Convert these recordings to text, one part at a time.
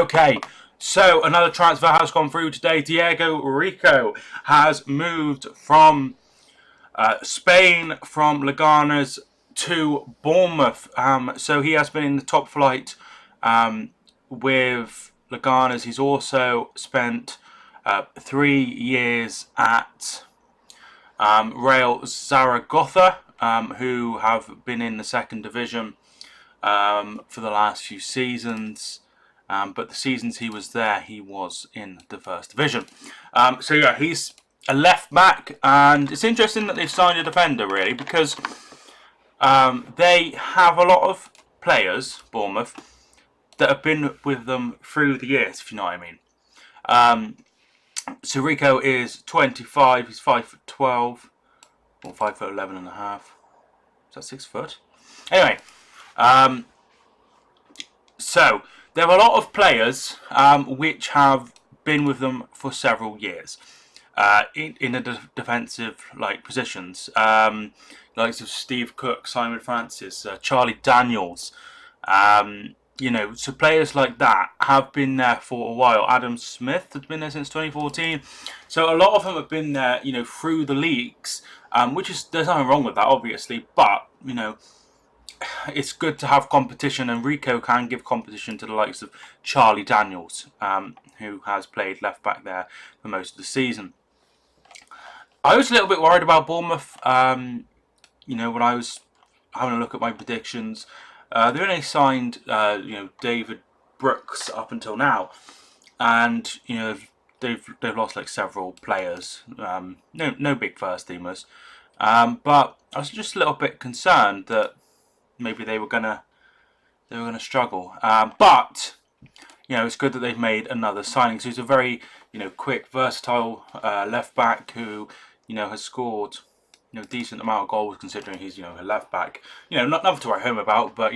Okay, so another transfer has gone through today. Diego Rico has moved from Spain, from Leganés to Bournemouth. So he has been in the top flight with Leganés. He's also spent 3 years at Real Zaragoza, who have been in the second division for the last few seasons. But the seasons he was there, he was in the first division. So yeah, he's a left back, and it's interesting that they've signed a defender, really, because they have a lot of players, Bournemouth, that have been with them through the years, if you know what I mean. So Rico is 25, he's 5'12", or 5'11 and a half. Is that 6 foot? Anyway, so there are a lot of players which have been with them for several years in the defensive positions. Likes of Steve Cook, Simon Francis, Charlie Daniels. So players like that have been there for a while. Adam Smith has been there since 2014. So a lot of them have been there, through the leagues, there's nothing wrong with that, obviously. But, it's good to have competition, and Rico can give competition to the likes of Charlie Daniels, who has played left back there for most of the season. I was a little bit worried about Bournemouth, when I was having a look at my predictions. They only signed, David Brooks up until now, and they've lost several players. No big first teamers, but I was just a little bit concerned that maybe they were gonna struggle. But it's good that they've made another signing. So he's a very quick, versatile left back who has scored decent amount of goals, considering he's a left back. Nothing to write home about, but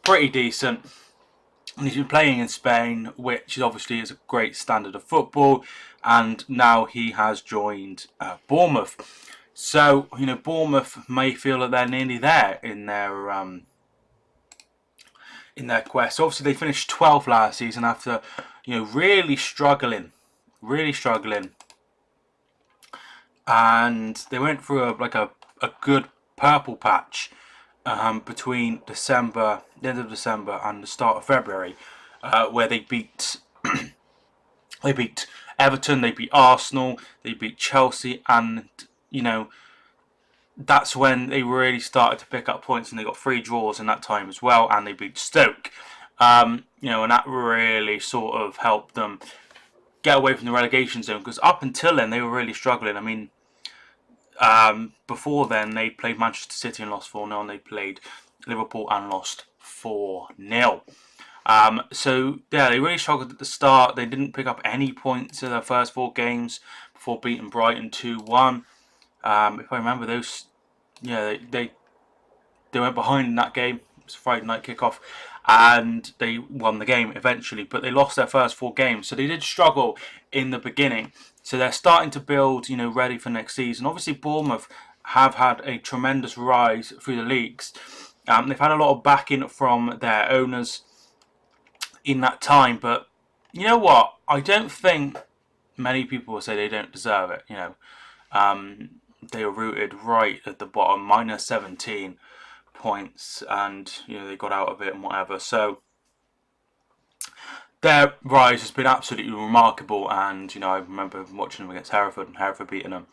pretty decent. And he's been playing in Spain, which obviously is a great standard of football. And now he has joined Bournemouth. So Bournemouth may feel that they're nearly there in their quest. So obviously they finished 12th last season after really struggling. And they went through a good purple patch between the end of December and the start of February, where they beat Everton, they beat Arsenal, they beat Chelsea, and that's when they really started to pick up points, and they got 3 draws in that time as well, and they beat Stoke. And that really sort of helped them get away from the relegation zone, because up until then they were really struggling. I mean, before then they played Manchester City and lost 4-0, and they played Liverpool and lost 4-0. So yeah, they really struggled at the start. They didn't pick up any points in their first 4 games before beating Brighton 2-1. If I remember those, they went behind in that game. It was a Friday night kickoff, and they won the game eventually, but they lost their first 4 games. So they did struggle in the beginning. So they're starting to build, ready for next season. Obviously, Bournemouth have had a tremendous rise through the leagues. They've had a lot of backing from their owners in that time, but you know what? I don't think many people will say they don't deserve it. They were rooted right at the bottom, minus 17 points, and they got out of it and whatever. So their rise has been absolutely remarkable, and I remember watching them against Hereford, and Hereford beating them.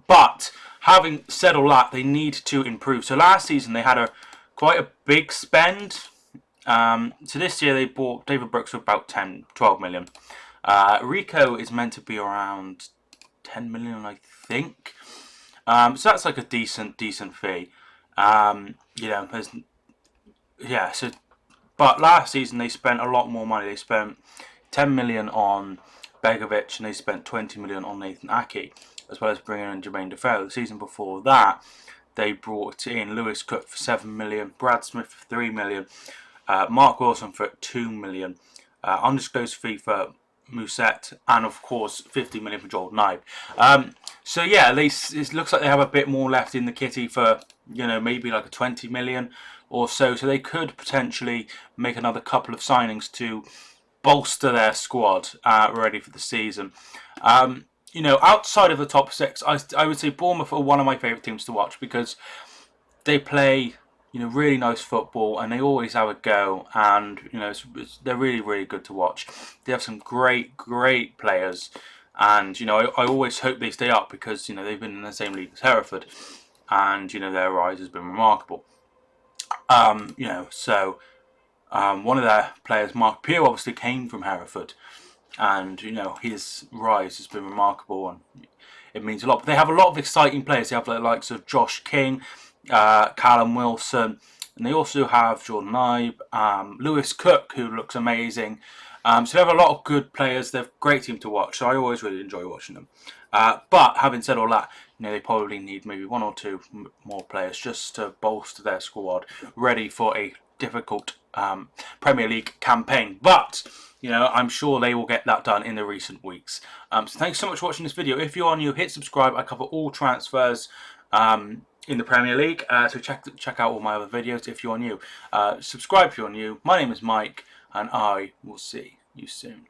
But having said all that, they need to improve. So last season they had quite a big spend. So this year they bought David Brooks for about 12 million. Rico is meant to be around 10 million, I think. So that's a decent fee. But last season they spent a lot more money. They spent 10 million on Begovic, and they spent 20 million on Nathan Ake, as well as bringing in Jermaine Defoe. The season before that, they brought in Lewis Cook for 7 million, Brad Smith for 3 million, Mark Wilson for 2 million, undisclosed fee for Musette, and of course 50 million for Joel Knight. So yeah, at least it looks like they have a bit more left in the kitty for maybe a 20 million or so they could potentially make another couple of signings to bolster their squad ready for the season. You know, outside of the top six, I would say Bournemouth are one of my favourite teams to watch because they play, you know, really nice football and they always have a go, and you know they're really, really good to watch. They have some great players, and you know I always hope they stay up because you know they've been in the same league as Hereford, and you know their rise has been remarkable. You know, so one of their players, Mark Pugh, obviously came from Hereford, and you know his rise has been remarkable, and it means a lot. But they have a lot of exciting players. They have the likes of Josh King, Callum Wilson, and they also have Jordan Ibe, Lewis Cook, who looks amazing. So they have a lot of good players. They're a great team to watch. So I always really enjoy watching them. But having said all that, you know they probably need maybe one or two more players just to bolster their squad, ready for a difficult Premier League campaign. But you know, I'm sure they will get that done in the recent weeks. So thanks so much for watching this video. If you are new, hit subscribe. I cover all transfers in the Premier League. So check out all my other videos if you're new. Subscribe if you're new. My name is Mike, and I will see you soon.